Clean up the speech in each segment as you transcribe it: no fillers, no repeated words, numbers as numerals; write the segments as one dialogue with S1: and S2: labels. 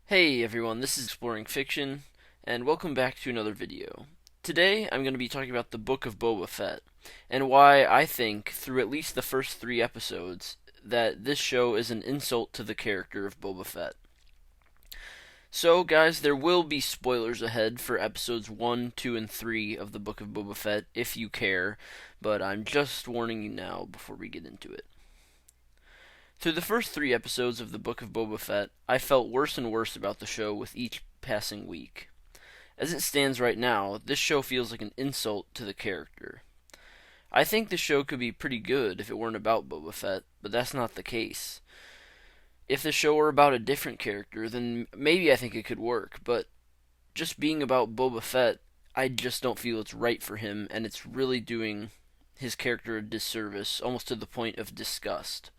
S1: Hey everyone, this is Exploring Fiction, and welcome back to another video. Today I'm going to be talking about the Book of Boba Fett, and why I think, through at least the first 3 episodes, that this show is an insult to the character of Boba Fett. So, guys, there will be spoilers ahead for episodes 1, 2, and 3 of the Book of Boba Fett, if you care, but I'm just warning you now before we get into it. Through the first 3 episodes of the Book of Boba Fett, I felt worse and worse about the show with each passing week. As it stands right now, this show feels like an insult to the character. I think the show could be pretty good if it weren't about Boba Fett, but that's not the case. If the show were about a different character, then maybe I think it could work, but just being about Boba Fett, I just don't feel it's right for him, and it's really doing his character a disservice, almost to the point of disgust.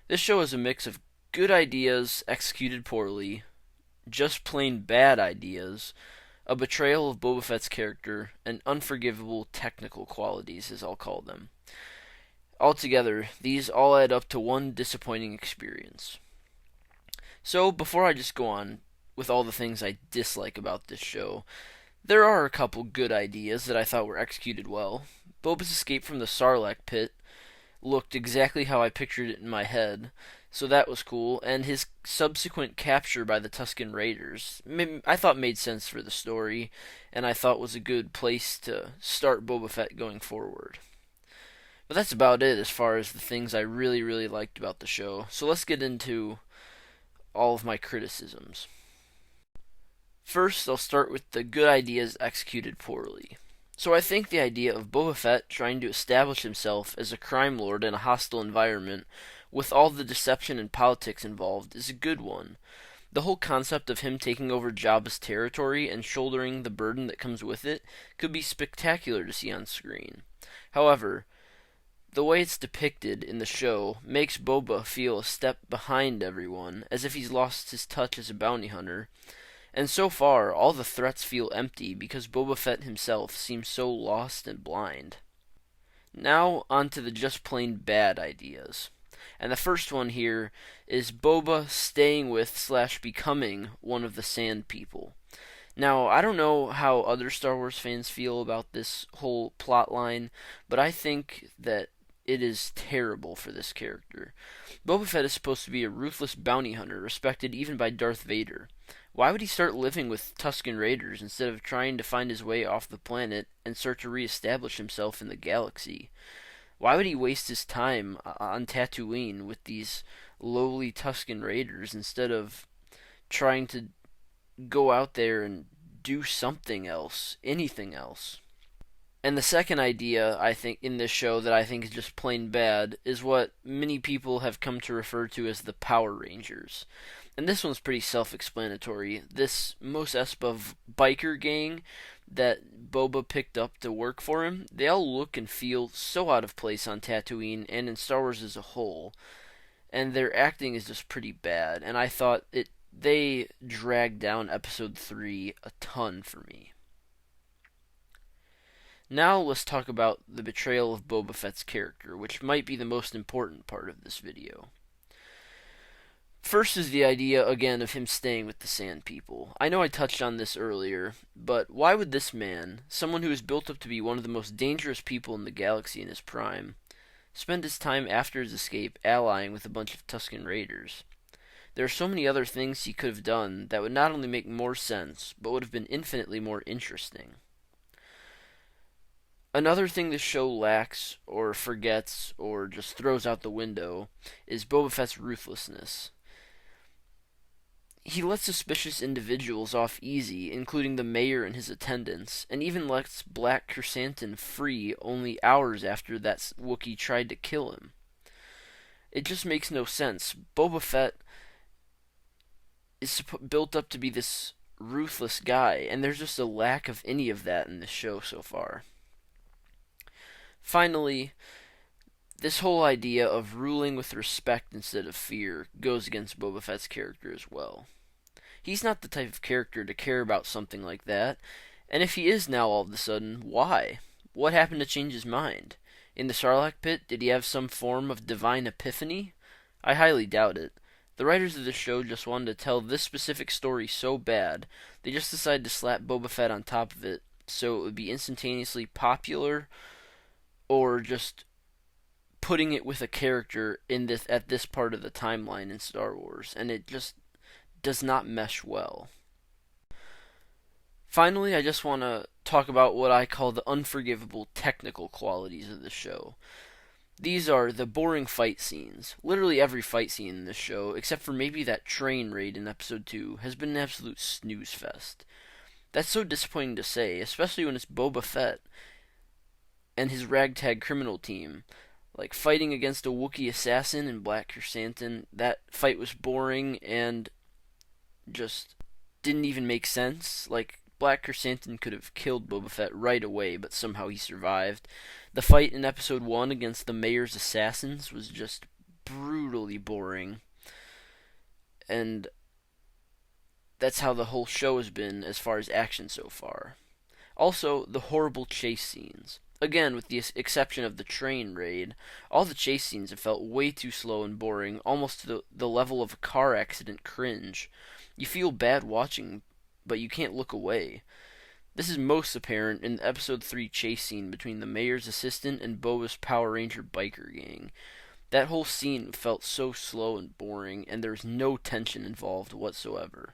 S1: This show is a mix of good ideas executed poorly, just plain bad ideas, a betrayal of Boba Fett's character, and unforgivable technical qualities, as I'll call them. Altogether, these all add up to one disappointing experience. So, before I just go on with all the things I dislike about this show, there are a couple good ideas that I thought were executed well. Boba's escape from the Sarlacc pit looked exactly how I pictured it in my head, so that was cool. And his subsequent capture by the Tusken Raiders, I thought made sense for the story, and I thought was a good place to start Boba Fett going forward. But that's about it as far as the things I really, really liked about the show. So let's get into all of my criticisms. First, I'll start with the good ideas executed poorly. So I think the idea of Boba Fett trying to establish himself as a crime lord in a hostile environment, with all the deception and politics involved, is a good one. The whole concept of him taking over Jabba's territory and shouldering the burden that comes with it could be spectacular to see on screen. However, the way it's depicted in the show makes Boba feel a step behind everyone, as if he's lost his touch as a bounty hunter, and so far, all the threats feel empty because Boba Fett himself seems so lost and blind. Now, on to the just plain bad ideas. And the first one here is Boba staying with slash becoming one of the Sand People. Now, I don't know how other Star Wars fans feel about this whole plot line, but I think that it is terrible for this character. Boba Fett is supposed to be a ruthless bounty hunter, respected even by Darth Vader. Why would he start living with Tusken Raiders instead of trying to find his way off the planet and start to reestablish himself in the galaxy? Why would he waste his time on Tatooine with these lowly Tusken Raiders instead of trying to go out there and do something else, anything else? And the second idea I think in this show that I think is just plain bad is what many people have come to refer to as the Power Rangers. And this one's pretty self-explanatory. This Mos Espa biker gang that Boba picked up to work for him, they all look and feel so out of place on Tatooine and in Star Wars as a whole. And their acting is just pretty bad. And I thought they dragged down episode 3 a ton for me. Now let's talk about the betrayal of Boba Fett's character, which might be the most important part of this video. First is the idea, again, of him staying with the Sand People. I know I touched on this earlier, but why would this man, someone who is built up to be one of the most dangerous people in the galaxy in his prime, spend his time after his escape allying with a bunch of Tusken Raiders? There are so many other things he could have done that would not only make more sense, but would have been infinitely more interesting. Another thing this show lacks, or forgets, or just throws out the window, is Boba Fett's ruthlessness. He lets suspicious individuals off easy, including the mayor and his attendants, and even lets Black Chrysanthemum free only hours after that Wookiee tried to kill him. It just makes no sense. Boba Fett is built up to be this ruthless guy, and there's just a lack of any of that in this show so far. Finally, this whole idea of ruling with respect instead of fear goes against Boba Fett's character as well. He's not the type of character to care about something like that, and if he is now all of a sudden, why? What happened to change his mind? In the Sarlacc pit, did he have some form of divine epiphany? I highly doubt it. The writers of the show just wanted to tell this specific story so bad, they just decided to slap Boba Fett on top of it so it would be instantaneously popular, or just putting it with a character in this at this part of the timeline in Star Wars, and it just does not mesh well. Finally, I just want to talk about what I call the unforgivable technical qualities of the show. These are the boring fight scenes. Literally every fight scene in this show, except for maybe that train raid in episode 2, has been an absolute snooze fest. That's so disappointing to say, especially when it's Boba Fett and his ragtag criminal team. Like fighting against a Wookiee assassin in Black Chrysanthemum, that fight was boring and just didn't even make sense. Like, Black Chrysanthemum could have killed Boba Fett right away, but somehow he survived. The fight in episode 1 against the Mayor's assassins was just brutally boring. And that's how the whole show has been as far as action so far. Also, the horrible chase scenes. Again, with the exception of the train raid, all the chase scenes have felt way too slow and boring, almost to the level of a car accident cringe. You feel bad watching, but you can't look away. This is most apparent in the episode 3 chase scene between the mayor's assistant and Boba's Power Ranger biker gang. That whole scene felt so slow and boring, and there was no tension involved whatsoever.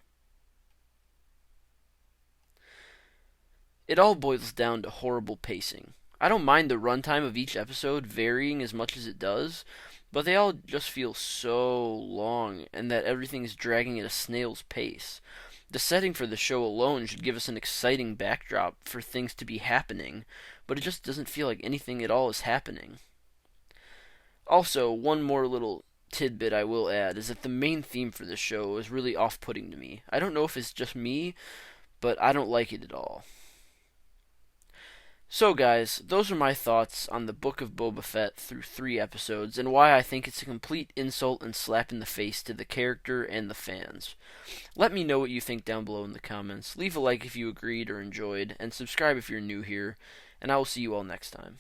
S1: It all boils down to horrible pacing. I don't mind the runtime of each episode varying as much as it does, but they all just feel so long, and that everything is dragging at a snail's pace. The setting for the show alone should give us an exciting backdrop for things to be happening, but it just doesn't feel like anything at all is happening. Also, one more little tidbit I will add is that the main theme for the show is really off-putting to me. I don't know if it's just me, but I don't like it at all. So guys, those are my thoughts on the Book of Boba Fett through 3 episodes, and why I think it's a complete insult and slap in the face to the character and the fans. Let me know what you think down below in the comments. Leave a like if you agreed or enjoyed, and subscribe if you're new here, and I will see you all next time.